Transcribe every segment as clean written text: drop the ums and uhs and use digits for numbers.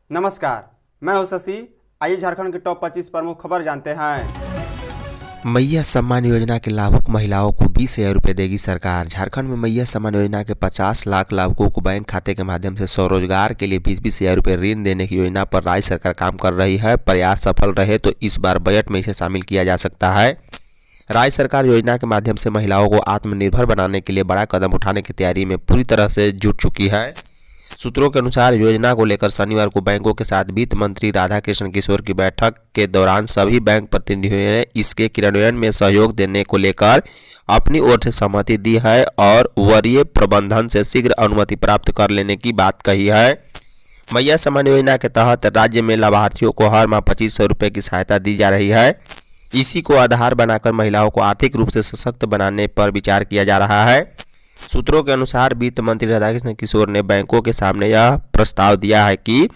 नमस्कार, मैं हूं शशि। आइए झारखंड की टॉप 25 प्रमुख खबर जानते हैं। मैया सम्मान योजना के लाभुक महिलाओं को 20,000 रुपये देगी सरकार। झारखंड में मैया सम्मान योजना के 50 लाख लाभुकों को बैंक खाते के माध्यम से स्वरोजगार के लिए 20,000 रुपये ऋण देने की योजना पर राज्य सरकार काम कर रही है। प्रयास सफल रहे तो इस बार बजट में इसे शामिल किया जा सकता है। राज्य सरकार योजना के माध्यम से महिलाओं को आत्मनिर्भर बनाने के लिए बड़ा कदम उठाने की तैयारी में पूरी तरह से जुट चुकी है। सूत्रों के अनुसार योजना को लेकर शनिवार को बैंकों के साथ वित्त मंत्री राधाकृष्ण किशोर की बैठक के दौरान सभी बैंक प्रतिनिधियों ने इसके क्रियान्वयन में सहयोग देने को लेकर अपनी ओर से सहमति दी है और वरीय प्रबंधन से शीघ्र अनुमति प्राप्त कर लेने की बात कही है। मैया सम्मान योजना के तहत राज्य में लाभार्थियों को हर माह 2,500 रुपये की सहायता दी जा रही है। इसी को आधार बनाकर महिलाओं को आर्थिक रूप से सशक्त बनाने पर विचार किया जा रहा है। सूत्रों के अनुसार वित्त मंत्री राधाकृष्ण किशोर ने बैंकों के सामने यह प्रस्ताव दिया है कि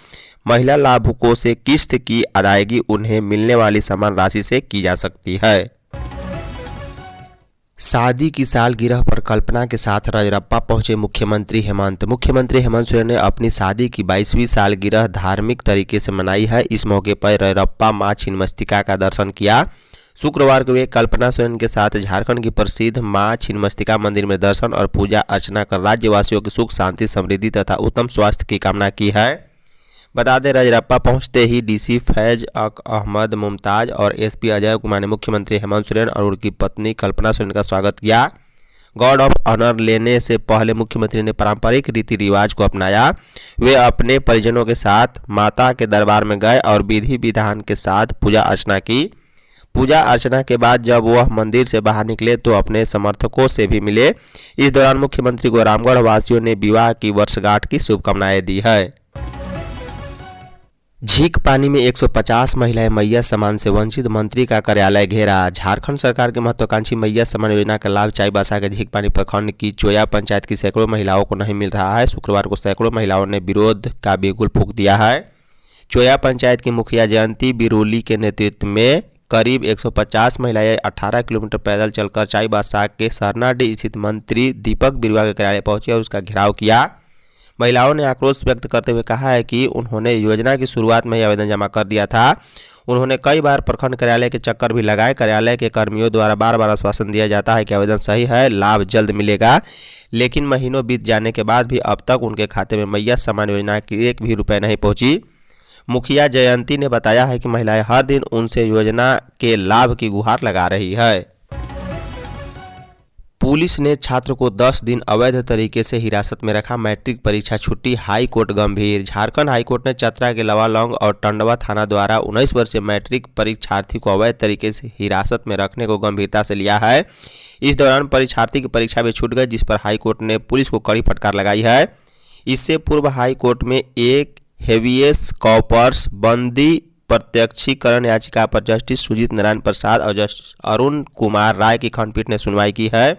महिला लाभुकों से किस्त की अदायगी उन्हें मिलने वाली समान राशि से की जा सकती है। शादी की सालगिरह पर कल्पना के साथ रजरप्पा पहुंचे मुख्यमंत्री हेमंत। मुख्यमंत्री हेमंत सोरेन ने अपनी शादी की 22वीं सालगिरह धार्मिक तरीके से मनाई है। इस मौके पर रजरप्पा मां छिन्नमस्तिका का दर्शन किया। शुक्रवार को वे कल्पना सोरेन के साथ झारखंड की प्रसिद्ध मां छिन्नमस्तिका मंदिर में दर्शन और पूजा अर्चना कर राज्यवासियों की सुख शांति समृद्धि तथा उत्तम स्वास्थ्य की कामना की है। बता दें, रजरप्पा पहुंचते ही डीसी फैज अहमद मुमताज और एसपी अजय कुमार ने मुख्यमंत्री हेमंत सोरेन और उनकी पत्नी कल्पना सोरेन का स्वागत किया। गार्ड ऑफ ऑनर लेने से पहले मुख्यमंत्री ने पारंपरिक रीति रिवाज को अपनाया। वे अपने परिजनों के साथ माता के दरबार में गए और विधि विधान के साथ पूजा अर्चना की। पूजा अर्चना के बाद जब वह मंदिर से बाहर निकले तो अपने समर्थकों से भी मिले। इस दौरान मुख्यमंत्री को रामगढ़ वासियों ने विवाह की वर्षगांठ की शुभकामनाएं दी है। झीक पानी में 150 महिलाएं मैया सम्मान से वंचित, मंत्री का कार्यालय घेरा। झारखंड सरकार के महत्वाकांक्षी मैया सम्मान योजना का लाभ चाईबासा के झीक पानी प्रखंड की चोया पंचायत की सैकड़ों महिलाओं को नहीं मिल रहा है। शुक्रवार को सैकड़ों महिलाओं ने विरोध का बिगुल फूंक दिया है। चोया पंचायत की मुखिया जयंती बिरोली के नेतृत्व में करीब 150 महिलाएं 18 किलोमीटर पैदल चलकर चाईबासा के सरनाडीह स्थित मंत्री दीपक बिरुवा के कार्यालय पहुंचे और उसका घेराव किया। महिलाओं ने आक्रोश व्यक्त करते हुए कहा है कि उन्होंने योजना की शुरुआत में ही आवेदन जमा कर दिया था। उन्होंने कई बार प्रखंड कार्यालय के चक्कर भी लगाए। कार्यालय के कर्मियों द्वारा बार बार आश्वासन दिया जाता है कि आवेदन सही है, लाभ जल्द मिलेगा, लेकिन महीनों बीत जाने के बाद भी अब तक उनके खाते में मैया सम्मान योजना की 1 भी रुपये नहीं पहुंची। मुखिया जयंती ने बताया है कि महिलाएं हर दिन उनसे योजना के लाभ की गुहार लगा रही है। पुलिस ने छात्र को 10 दिन अवैध तरीके से हिरासत में रखा, मैट्रिक परीक्षा छुट्टी, हाई कोर्ट गंभीर। झारखंड हाई कोर्ट ने चतरा के लवालौंग और टंडवा थाना द्वारा 19 वर्षीय मैट्रिक परीक्षार्थी को अवैध तरीके से हिरासत में रखने को गंभीरता से लिया है। इस दौरान परीक्षार्थी की परीक्षा भी छूट गई, जिस पर हाई कोर्ट ने पुलिस को कड़ी फटकार लगाई है। इससे पूर्व हाई कोर्ट में एक हेवियस कॉर्पस बंदी प्रत्यक्षीकरण याचिका पर जस्टिस सुजीत नारायण प्रसाद और जस्टिस अरुण कुमार राय की खंडपीठ ने सुनवाई की है।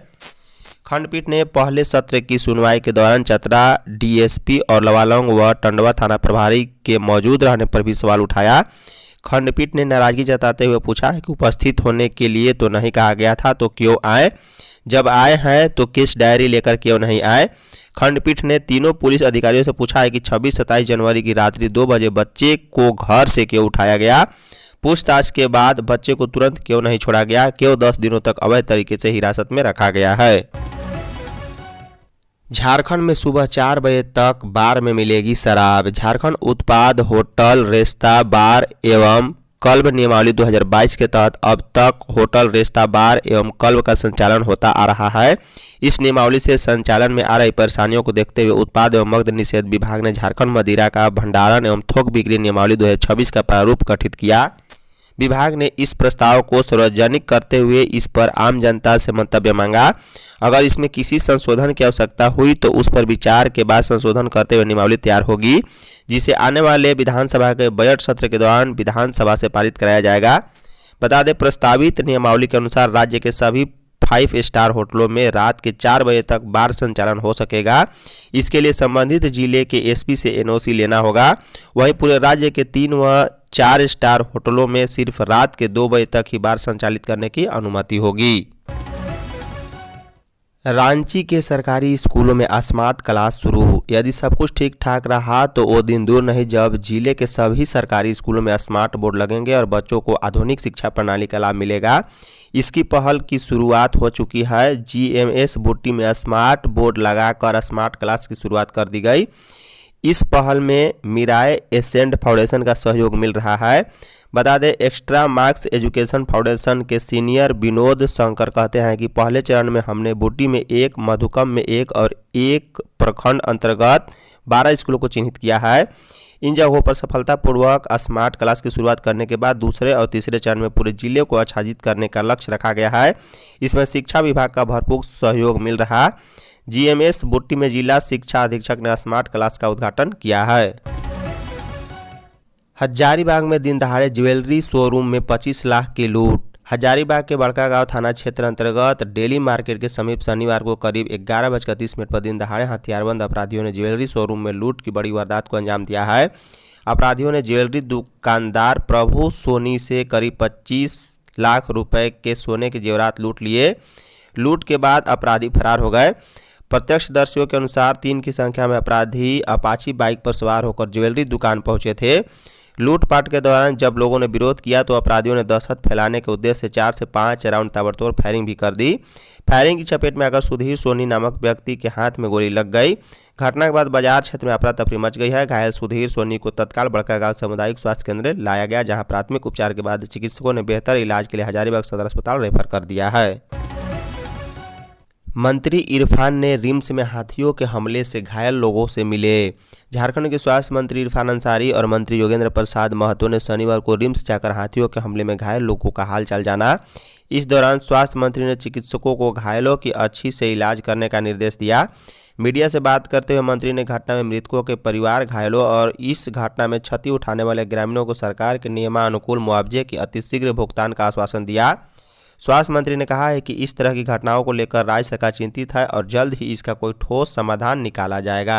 खंडपीठ ने पहले सत्र की सुनवाई के दौरान चतरा डीएसपी और लवालौंग व टंडवा थाना प्रभारी के मौजूद रहने पर भी सवाल उठाया। खंडपीठ ने नाराजगी जताते हुए पूछा है कि उपस्थित होने के लिए तो नहीं कहा गया था, तो क्यों आए? जब आए हैं तो किस डायरी लेकर क्यों नहीं आए? खंडपीठ ने तीनों पुलिस अधिकारियों से पूछा है कि 26-27 जनवरी की रात्रि 2 बजे बच्चे को घर से क्यों उठाया गया? पूछताछ के बाद बच्चे को तुरंत क्यों नहीं छोड़ा गया? क्यों 10 दिनों तक अवैध तरीके से हिरासत में रखा गया है? झारखंड में सुबह 4 बजे तक बार में मिलेगी शराब। झारखंड उत्पाद होटल रेस्ता बार एवं क्लब नियमावली 2022 के तहत अब तक होटल रेस्ता बार एवं क्लब का संचालन होता आ रहा है। इस नियमावली से संचालन में आ रही परेशानियों को देखते हुए उत्पाद एवं मद्य निषेध विभाग ने झारखंड मदिरा का भंडारण एवं थोक बिक्री नियमावली 2026 का प्रारूप गठित किया। विभाग ने इस प्रस्ताव को सार्वजनिक करते हुए इस पर आम जनता से मंतव्य मांगा। अगर इसमें किसी संशोधन की आवश्यकता हुई तो उस पर विचार के बाद संशोधन करते हुए नियमावली तैयार होगी, जिसे आने वाले विधानसभा के बजट सत्र के दौरान विधानसभा से पारित कराया जाएगा। बता दें, प्रस्तावित नियमावली के अनुसार राज्य के सभी 5 स्टार होटलों में रात के 4 बजे तक बार संचालन हो सकेगा। इसके लिए संबंधित जिले के एसपी से एनओसी लेना होगा। वहीं पूरे राज्य के 3 व 4 स्टार होटलों में सिर्फ रात के 2 बजे तक ही बार संचालित करने की अनुमति होगी। रांची के सरकारी स्कूलों में स्मार्ट क्लास शुरू। यदि सब कुछ ठीक ठाक रहा तो वो दिन दूर नहीं जब जिले के सभी सरकारी स्कूलों में स्मार्ट बोर्ड लगेंगे और बच्चों को आधुनिक शिक्षा प्रणाली का लाभ मिलेगा। इसकी पहल की शुरुआत हो चुकी है। जीएमएस बुट्टी में स्मार्ट बोर्ड लगाकर स्मार्ट क्लास की शुरुआत कर दी गई। इस पहल में मिराय एसेंट फाउंडेशन का सहयोग मिल रहा है। बता दें, एक्स्ट्रा मार्क्स एजुकेशन फाउंडेशन के सीनियर विनोद शंकर कहते हैं कि पहले चरण में हमने बुट्टी में एक, मधुकम में एक और एक प्रखंड अंतर्गत 12 स्कूलों को चिन्हित किया है। इन जगहों पर सफलतापूर्वक स्मार्ट क्लास की शुरुआत करने के बाद दूसरे और तीसरे चरण में पूरे जिले को आच्छादित करने का लक्ष्य रखा गया है। इसमें शिक्षा विभाग का भरपूर सहयोग मिल रहा। जीएमएस बुट्टी में जिला शिक्षा अधीक्षक ने स्मार्ट क्लास का उद्घाटन किया है। हजारीबाग में दिन दहाड़े ज्वेलरी शोरूम में 25 लाख की लूट। हजारीबाग के बड़का गांव थाना क्षेत्र अंतर्गत डेली मार्केट के समीप शनिवार को करीब 11:30 पर दिन दहाड़े हथियारबंद अपराधियों ने ज्वेलरी शोरूम में लूट की बड़ी वारदात को अंजाम दिया है। अपराधियों ने ज्वेलरी दुकानदार प्रभु सोनी से करीब 25 लाख रुपए के सोने के जेवरात लूट लिए। लूट के बाद अपराधी फरार हो गए। प्रत्यक्षदर्शियों के अनुसार 3 की संख्या में अपराधी अपाची बाइक पर सवार होकर ज्वेलरी दुकान पहुंचे थे। लूटपाट के दौरान जब लोगों ने विरोध किया तो अपराधियों ने दहशत फैलाने के उद्देश्य से 4 से 5 राउंड ताबड़तोड़ फायरिंग भी कर दी। फायरिंग की चपेट में आकर सुधीर सोनी नामक व्यक्ति के हाथ में गोली लग गई। घटना के बाद बाजार क्षेत्र में अफरा तफरी मच गई है। घायल सुधीर सोनी को तत्काल बड़का गांव सामुदायिक स्वास्थ्य केंद्र लाया गया, जहां प्राथमिक उपचार के बाद चिकित्सकों ने बेहतर इलाज के लिए हजारीबाग सदर अस्पताल रेफर कर दिया है। मंत्री इरफान ने रिम्स में हाथियों के हमले से घायल लोगों से मिले। झारखंड के स्वास्थ्य मंत्री इरफान अंसारी और मंत्री योगेंद्र प्रसाद महतो ने शनिवार को रिम्स जाकर हाथियों के हमले में घायल लोगों का हालचाल जाना। इस दौरान स्वास्थ्य मंत्री ने चिकित्सकों को घायलों की अच्छी से इलाज करने का निर्देश दिया। मीडिया से बात करते हुए मंत्री ने घटना में मृतकों के परिवार, घायलों और इस घटना में क्षति उठाने वाले ग्रामीणों को सरकार के नियमानुकूल मुआवजे की अतिशीघ्र भुगतान का आश्वासन दिया। स्वास्थ्य मंत्री ने कहा है कि इस तरह की घटनाओं को लेकर राज्य सरकार चिंतित है और जल्द ही इसका कोई ठोस समाधान निकाला जाएगा।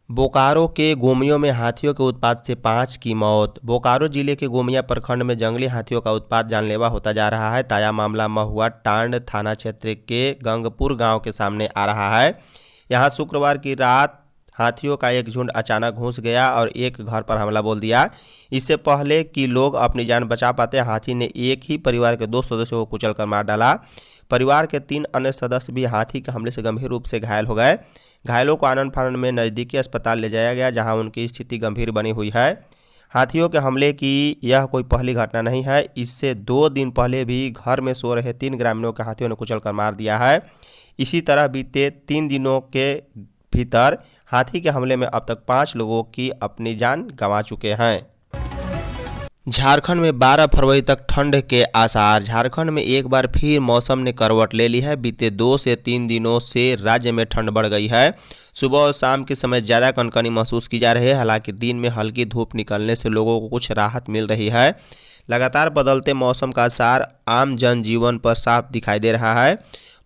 बोकारो के गोमियों में हाथियों के उत्पात से 5 की मौत। बोकारो जिले के गोमिया प्रखंड में जंगली हाथियों का उत्पात जानलेवा होता जा रहा है। ताजा मामला महुआ टांड थाना क्षेत्र के गंगपुर गांव के सामने आ रहा है। यहां शुक्रवार की रात हाथियों का एक झुंड अचानक घुस गया और एक घर पर हमला बोल दिया। इससे पहले कि लोग अपनी जान बचा पाते, हाथी ने एक ही परिवार के 2 सदस्यों को कुचलकर मार डाला। परिवार के 3 अन्य सदस्य भी हाथी के हमले से गंभीर रूप से घायल हो गए। घायलों को आनंद फानंद में नज़दीकी अस्पताल ले जाया गया, जहां उनकी स्थिति गंभीर बनी हुई है। हाथियों के हमले की यह कोई पहली घटना नहीं है। इससे 2 दिन पहले भी घर में सो रहे 3 ग्रामीणों को हाथियों ने कुचलकर मार दिया है। इसी तरह बीते 3 दिनों के भीतर हाथी के हमले में अब तक 5 लोगों की अपनी जान गंवा चुके हैं। झारखंड में 12 फरवरी तक ठंड के आसार। झारखंड में एक बार फिर मौसम ने करवट ले ली है। बीते 2 से 3 दिनों से राज्य में ठंड बढ़ गई है। सुबह और शाम के समय ज़्यादा कनकनी महसूस की जा रही है। हालांकि दिन में हल्की धूप निकलने से लोगों को कुछ राहत मिल रही है। लगातार बदलते मौसम का असर आम जनजीवन पर साफ दिखाई दे रहा है।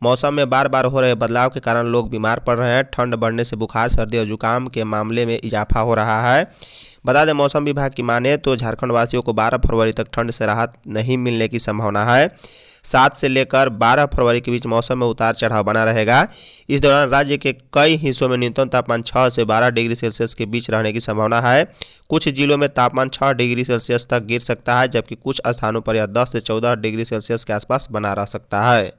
मौसम में बार बार हो रहे बदलाव के कारण लोग बीमार पड़ रहे हैं। ठंड बढ़ने से बुखार, सर्दी और जुकाम के मामले में इजाफा हो रहा है। बता दें, मौसम विभाग की माने तो झारखंड वासियों को 12 फरवरी तक ठंड से राहत नहीं मिलने की संभावना है। 7 से लेकर 12 फरवरी के बीच मौसम में उतार चढ़ाव बना रहेगा। इस दौरान राज्य के कई हिस्सों में न्यूनतम तापमान 6 से 12 डिग्री सेल्सियस के बीच रहने की संभावना है। कुछ जिलों में तापमान 6 डिग्री सेल्सियस तक गिर सकता है, जबकि कुछ स्थानों पर यह 10 से 14 डिग्री सेल्सियस के आसपास बना रह सकता है।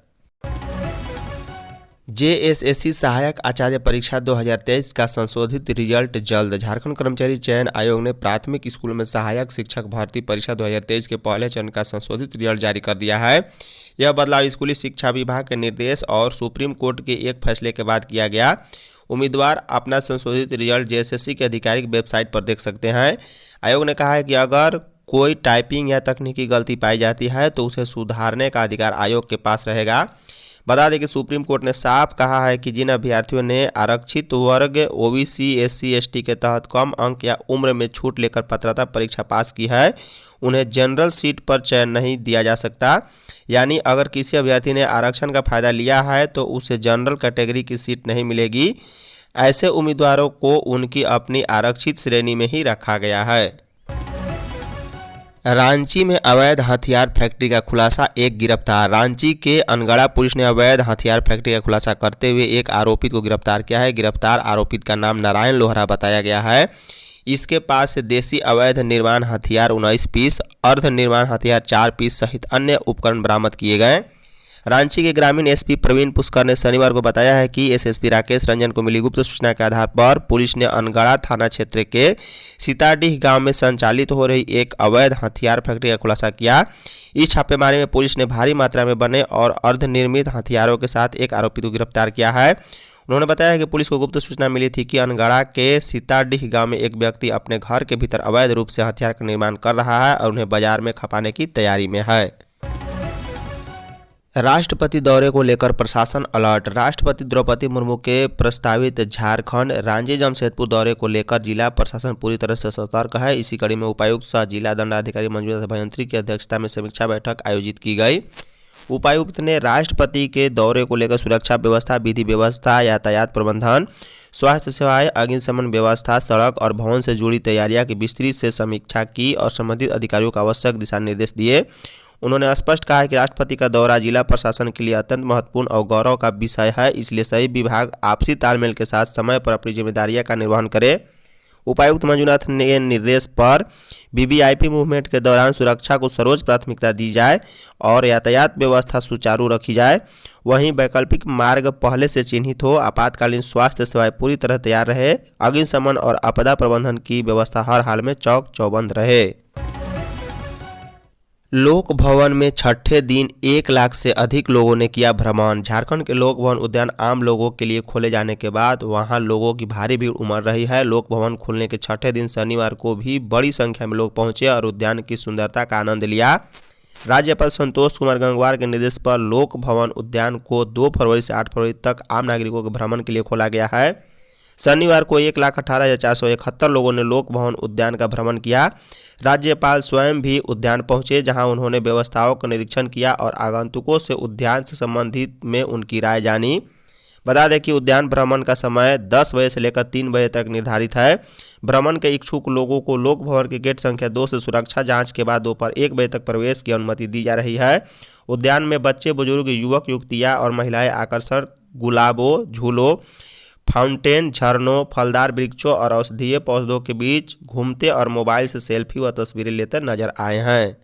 जेएसएससी सहायक आचार्य परीक्षा 2023 का संशोधित रिजल्ट जल्द। झारखंड कर्मचारी चयन आयोग ने प्राथमिक स्कूल में सहायक शिक्षक भर्ती परीक्षा 2023 के पहले चरण का संशोधित रिजल्ट जारी कर दिया है। यह बदलाव स्कूली शिक्षा विभाग के निर्देश और सुप्रीम कोर्ट के एक फैसले के बाद किया गया। उम्मीदवार अपना संशोधित रिजल्ट जेएसएससी के आधिकारिक वेबसाइट पर देख सकते हैं। आयोग ने कहा है कि अगर कोई टाइपिंग या तकनीकी गलती पाई जाती है तो उसे सुधारने का अधिकार आयोग के पास रहेगा। बता दें कि सुप्रीम कोर्ट ने साफ कहा है कि जिन अभ्यर्थियों ने आरक्षित वर्ग ओबीसी, एससी, एसटी के तहत कम अंक या उम्र में छूट लेकर पात्रता परीक्षा पास की है, उन्हें जनरल सीट पर चयन नहीं दिया जा सकता। यानी अगर किसी अभ्यर्थी ने आरक्षण का फायदा लिया है तो उसे जनरल कैटेगरी की सीट नहीं मिलेगी। ऐसे उम्मीदवारों को उनकी अपनी आरक्षित श्रेणी में ही रखा गया है। रांची में अवैध हथियार फैक्ट्री का खुलासा, एक गिरफ्तार। रांची के अनगढ़ा पुलिस ने अवैध हथियार फैक्ट्री का खुलासा करते हुए एक आरोपित को गिरफ्तार किया है। गिरफ्तार आरोपित का नाम नारायण लोहरा बताया गया है। इसके पास से देसी अवैध निर्माण हथियार 19 पीस, अर्ध निर्माण हथियार 4 पीस सहित अन्य उपकरण बरामद किए गए। रांची के ग्रामीण एसपी प्रवीण पुष्कर ने शनिवार को बताया है कि एसएसपी राकेश रंजन को मिली गुप्त सूचना के आधार पर पुलिस ने अनगढ़ा थाना क्षेत्र के सीताडीह गांव में संचालित हो रही एक अवैध हथियार फैक्ट्री का खुलासा किया। इस छापेमारी में पुलिस ने भारी मात्रा में बने और अर्धनिर्मित हथियारों के साथ एक आरोपी को गिरफ्तार किया है। उन्होंने बताया कि पुलिस को गुप्त सूचना मिली थी कि अनगढ़ा के सीताडीह गांव में एक व्यक्ति अपने घर के भीतर अवैध रूप से हथियार का निर्माण कर रहा है और उन्हें बाजार में खपाने की तैयारी में है। राष्ट्रपति दौरे को लेकर प्रशासन अलर्ट। राष्ट्रपति द्रौपदी मुर्मू के प्रस्तावित झारखंड रांची जमशेदपुर दौरे को लेकर जिला प्रशासन पूरी तरह से सतर्क है। इसी कड़ी में उपायुक्त सह जिला दंडाधिकारी मंजूनाथ भजंत्री की अध्यक्षता में समीक्षा बैठक आयोजित की गई। उपायुक्त ने राष्ट्रपति के दौरे को लेकर सुरक्षा व्यवस्था, विधि व्यवस्था, यातायात प्रबंधन, स्वास्थ्य सेवाएं, अग्निशमन व्यवस्था, सड़क और भवन से जुड़ी तैयारियां की विस्तृत से समीक्षा की और संबंधित अधिकारियों को आवश्यक दिशा निर्देश दिए। उन्होंने स्पष्ट कहा कि राष्ट्रपति का दौरा जिला प्रशासन के लिए अत्यंत महत्वपूर्ण और गौरव का विषय है, इसलिए सभी विभाग आपसी तालमेल के साथ समय पर अपनी जिम्मेदारियां का निर्वहन करें। उपायुक्त मंजूनाथ के निर्देश पर वीवीआईपी मूवमेंट के दौरान सुरक्षा को सर्वोच्च प्राथमिकता दी जाए और यातायात व्यवस्था सुचारू रखी जाए। वहीं वैकल्पिक मार्ग पहले से चिन्हित हो, आपातकालीन स्वास्थ्य सेवाएं पूरी तरह तैयार रहे, अग्निशमन और आपदा प्रबंधन की व्यवस्था हर हाल में चौक चौबंद रहे। लोक भवन में छठे दिन 1 लाख से अधिक लोगों ने किया भ्रमण। झारखंड के लोक भवन उद्यान आम लोगों के लिए खोले जाने के बाद वहां लोगों की भारी भीड़ उमड़ रही है। लोक भवन खुलने के छठे दिन शनिवार को भी बड़ी संख्या में लोग पहुंचे और उद्यान की सुंदरता का आनंद लिया। राज्यपाल संतोष कुमार गंगवार के निर्देश पर लोक भवन उद्यान को 2 फरवरी से 8 फरवरी तक आम नागरिकों के भ्रमण के लिए खोला गया है। शनिवार को 1,18,471 लोगों ने लोक भवन उद्यान का भ्रमण किया। राज्यपाल स्वयं भी उद्यान पहुंचे, जहां उन्होंने व्यवस्थाओं का निरीक्षण किया और आगंतुकों से उद्यान से संबंधित में उनकी राय जानी। बता दें कि उद्यान भ्रमण का समय 10 बजे से लेकर 3 बजे तक निर्धारित है। भ्रमण के इच्छुक लोगों को लोक भवन के गेट संख्या 2 से सुरक्षा जांच के बाद दोपहर 1 बजे तक प्रवेश की अनुमति दी जा रही है। उद्यान में बच्चे, बुजुर्ग, युवक युवतियाँ और महिलाएं आकर्षण गुलाबों, झूलों, फाउंटेन, झरनों, फलदार वृक्षों और औषधीय पौधों के बीच घूमते और मोबाइल से सेल्फी व तस्वीरें लेते नजर आए हैं।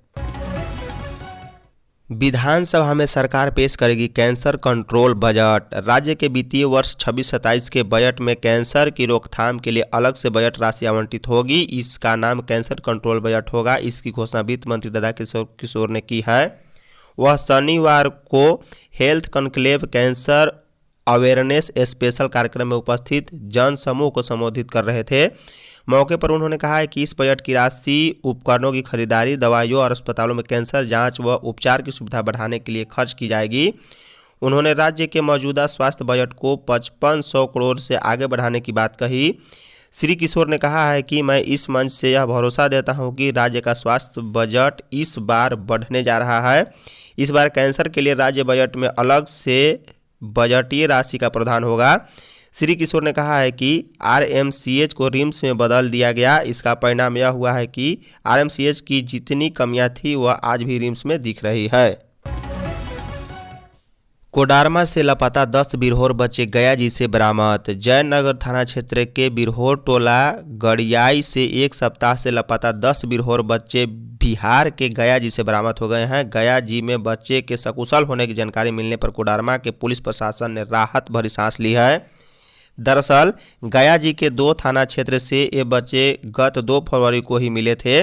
विधानसभा में सरकार पेश करेगी कैंसर कंट्रोल बजट। राज्य के वित्तीय वर्ष 26-27 के बजट में कैंसर की रोकथाम के लिए अलग से बजट राशि आवंटित होगी। इसका नाम कैंसर कंट्रोल बजट होगा। इसकी घोषणा वित्त मंत्री दादा किशोर ने की है। वह शनिवार को health conclave cancer awareness special कार्यक्रम में उपस्थित जन समूह को संबोधित कर रहे थे। मौके पर उन्होंने कहा है कि इस बजट की राशि उपकरणों की खरीदारी, दवाइयों और अस्पतालों में कैंसर जांच व उपचार की सुविधा बढ़ाने के लिए खर्च की जाएगी। उन्होंने राज्य के मौजूदा स्वास्थ्य बजट को 5500 करोड़ से आगे बढ़ाने की बात कही। श्री किशोर ने कहा है कि मैं इस मंच से यह भरोसा देता हूं कि राज्य का स्वास्थ्य बजट इस बार बढ़ने जा रहा है। इस बार कैंसर के लिए राज्य बजट में अलग से बजटीय राशि का प्रावधान होगा। श्री किशोर ने कहा है कि आरएमसीएच को रिम्स में बदल दिया गया। इसका परिणाम यह हुआ है कि आरएमसीएच की जितनी कमियां थी वह आज भी रिम्स में दिख रही है। कोडरमा से लापता 10 बिरहोर बच्चे गयाजी से बरामद। जयनगर थाना क्षेत्र के बिरहोर टोला गड़ियाई से एक सप्ताह से लापता 10 बिरहोर बच्चे बिहार के गयाजी से बरामद हो गए हैं। गयाजी में बच्चे के सकुशल होने की जानकारी मिलने पर कोडरमा के पुलिस प्रशासन ने राहत भरी सांस ली है। दरअसल गयाजी के 2 थाना क्षेत्र से ये बच्चे गत 2 फरवरी को ही मिले थे।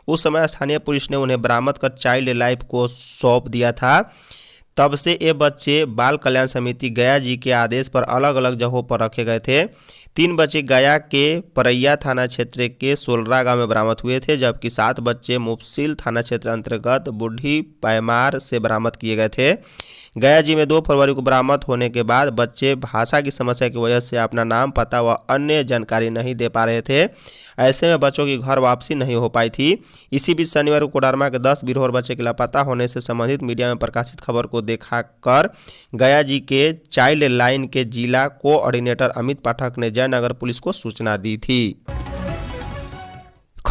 उस समय स्थानीय पुलिस ने उन्हें बरामद कर चाइल्ड लाइन को सौंप दिया था। तब से ये बच्चे बाल कल्याण समिति गया जी के आदेश पर अलग अलग जगहों पर रखे गए थे। 3 बच्चे गया के परैया थाना क्षेत्र के सोलरा गांव में बरामद हुए थे, जबकि 7 बच्चे मुफसिल थाना क्षेत्र अंतर्गत बूढ़ी पैमार से बरामद किए गए थे। गया जी में 2 फरवरी को बरामद होने के बाद बच्चे भाषा की समस्या की वजह से अपना नाम, पता व अन्य जानकारी नहीं दे पा रहे थे। ऐसे में बच्चों की घर वापसी नहीं हो पाई थी। इसी बीच शनिवार को कोडरमा के 10 बिरहोर बच्चे के लापता होने से संबंधित मीडिया में प्रकाशित खबर को देखाकर गया जी के चाइल्ड लाइन के जिला कोऑर्डिनेटर अमित पाठक ने जयनगर पुलिस को सूचना दी थी।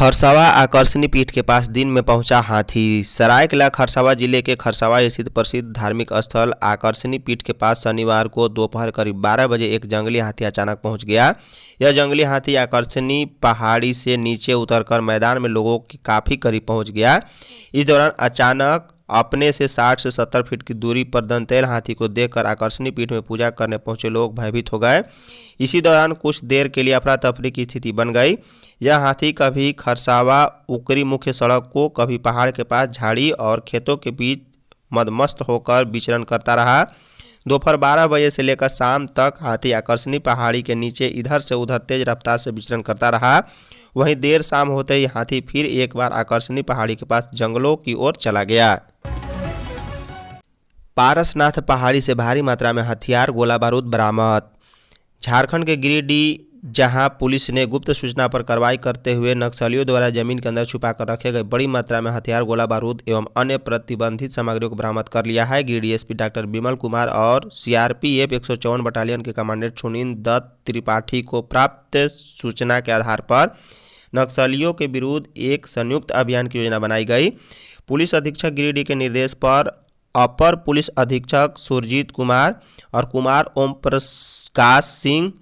खरसावा आकर्षणी पीठ के पास दिन में पहुंचा हाथी। सरायकेला खरसावा जिले के खरसावा स्थित प्रसिद्ध धार्मिक स्थल आकर्षणी पीठ के पास शनिवार को दोपहर करीब 12 बजे एक जंगली हाथी अचानक पहुंच गया। यह जंगली हाथी आकर्षणी पहाड़ी से नीचे उतरकर मैदान में लोगों के काफ़ी करीब पहुंच गया। इस दौरान अचानक अपने से 60 से 70 फीट की दूरी पर दंतैल हाथी को देखकर आकर्षणी पीठ में पूजा करने पहुंचे लोग भयभीत हो गए। इसी दौरान कुछ देर के लिए अफरा तफरी की स्थिति बन गई। यह हाथी कभी खरसावा उकरी मुख्य सड़क को, कभी पहाड़ के पास झाड़ी और खेतों के बीच मदमस्त होकर विचरण करता रहा। दोपहर 12 बजे से लेकर शाम तक हाथी आकर्षणी पहाड़ी के नीचे इधर से उधर तेज रफ्तार से विचरण करता रहा। वहीं देर शाम होते ही हाथी फिर एक बार आकर्षणी पहाड़ी के पास जंगलों की ओर चला गया। पारसनाथ पहाड़ी से भारी मात्रा में हथियार गोला बारूद बरामद। झारखंड के गिरिडीह जहां पुलिस ने गुप्त सूचना पर कार्रवाई करते हुए नक्सलियों द्वारा जमीन के अंदर छुपाकर रखे गए बड़ी मात्रा में हथियार गोला बारूद एवं अन्य प्रतिबंधित सामग्रियों को बरामद कर लिया है। गिरिडीह एसपी डॉक्टर विमल कुमार और सीआरपीएफ 154 बटालियन के कमांडेंट सुनील दत्त त्रिपाठी को प्राप्त सूचना के आधार पर नक्सलियों के विरुद्ध एक संयुक्त अभियान की योजना बनाई गई। पुलिस अधीक्षक गिरिडीह के निर्देश पर अपर पुलिस अधीक्षक सुरजीत कुमार और कुमार ओम प्रकाश सिंह,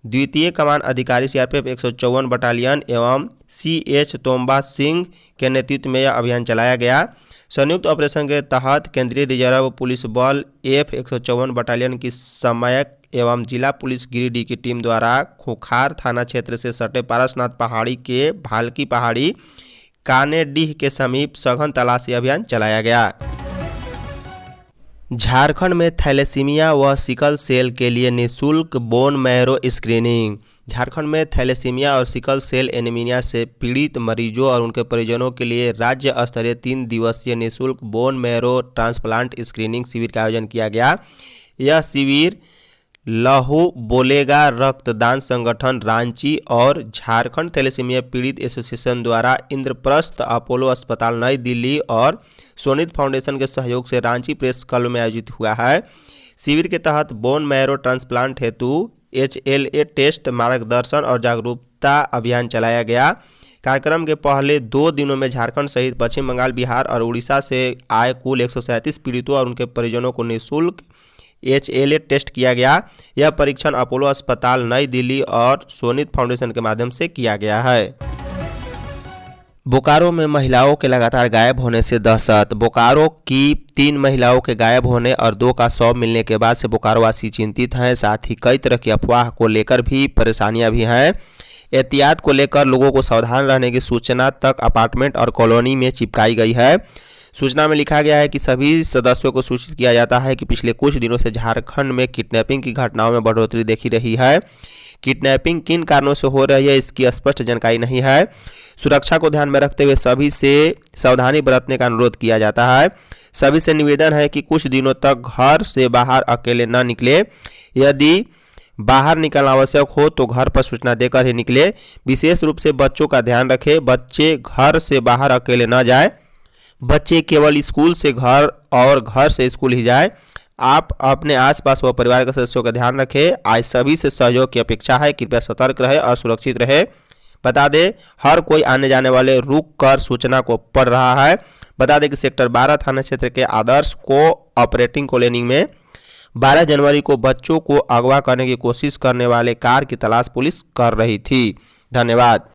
द्वितीय कमान अधिकारी सीआरपीएफ 154 बटालियन एवं सीएच तोम्बा सिंह के नेतृत्व में यह अभियान चलाया गया। संयुक्त ऑपरेशन के तहत केंद्रीय रिजर्व पुलिस बल F154 बटालियन की समयक एवं जिला पुलिस गिरिडीह की टीम द्वारा खोखार थाना क्षेत्र से सटे पारसनाथ पहाड़ी के भालकी पहाड़ी कानेडीह के समीप सघन तलाशी अभियान चलाया गया। झारखंड में थैलेसीमिया व सिकल सेल के लिए निःशुल्क बोन मैरो स्क्रीनिंग। झारखंड में थैलेसीमिया और सिकल सेल एनीमिया से पीड़ित मरीजों और उनके परिजनों के लिए राज्य स्तरीय 3 दिवसीय निःशुल्क बोन मैरो ट्रांसप्लांट स्क्रीनिंग शिविर का आयोजन किया गया। यह शिविर लहू बोलेगा रक्तदान संगठन रांची और झारखंड थैलेसीमिया पीड़ित एसोसिएशन द्वारा इंद्रप्रस्थ अपोलो अस्पताल नई दिल्ली और सोनित फाउंडेशन के सहयोग से रांची प्रेस क्लब में आयोजित हुआ है। शिविर के तहत बोन मैरो ट्रांसप्लांट हेतु HLA टेस्ट, मार्गदर्शन और जागरूकता अभियान चलाया गया। कार्यक्रम के पहले 2 दिनों में झारखंड सहित पश्चिम बंगाल, बिहार और उड़ीसा से आए कुल 137 पीड़ितों और उनके परिजनों को निःशुल्क HLA टेस्ट किया गया। यह परीक्षण अपोलो अस्पताल नई दिल्ली और सोनित फाउंडेशन के माध्यम से किया गया है। बोकारो में महिलाओं के लगातार गायब होने से दहशत। बोकारो की 3 महिलाओं के गायब होने और 2 का शव मिलने के बाद से बोकारो वासी चिंतित हैं। साथ ही कई तरह की अफवाह को लेकर भी परेशानियां भी हैं। एहतियात को लेकर लोगों को सावधान रहने की सूचना तक अपार्टमेंट और कॉलोनी में चिपकाई गई है। सूचना में लिखा गया है कि सभी सदस्यों को सूचित किया जाता है कि पिछले कुछ दिनों से झारखंड में किडनैपिंग की घटनाओं में बढ़ोतरी देखी रही है। किडनैपिंग किन कारणों से हो रही है इसकी स्पष्ट जानकारी नहीं है। सुरक्षा को ध्यान में रखते हुए सभी से सावधानी बरतने का अनुरोध किया जाता है। सभी से निवेदन है कि कुछ दिनों तक घर से बाहर अकेले न निकले। यदि बाहर निकलना आवश्यक हो तो घर पर सूचना देकर ही निकले। विशेष रूप से बच्चों का ध्यान रखें। बच्चे घर से बाहर अकेले न जाएं। बच्चे केवल स्कूल से घर और घर से स्कूल ही जाएं। आप अपने आसपास व परिवार के सदस्यों का ध्यान रखें। आज सभी से सहयोग की अपेक्षा है। कृपया सतर्क रहे और सुरक्षित रहे। बता दें, हर कोई आने जाने वाले रुक कर सूचना को पढ़ रहा है। बता दें कि सेक्टर 12 थाना क्षेत्र के आदर्श को ऑपरेटिंग कॉलोनी में 12 जनवरी को बच्चों को अगवा करने की कोशिश करने वाले कार की तलाश पुलिस कर रही थी। धन्यवाद।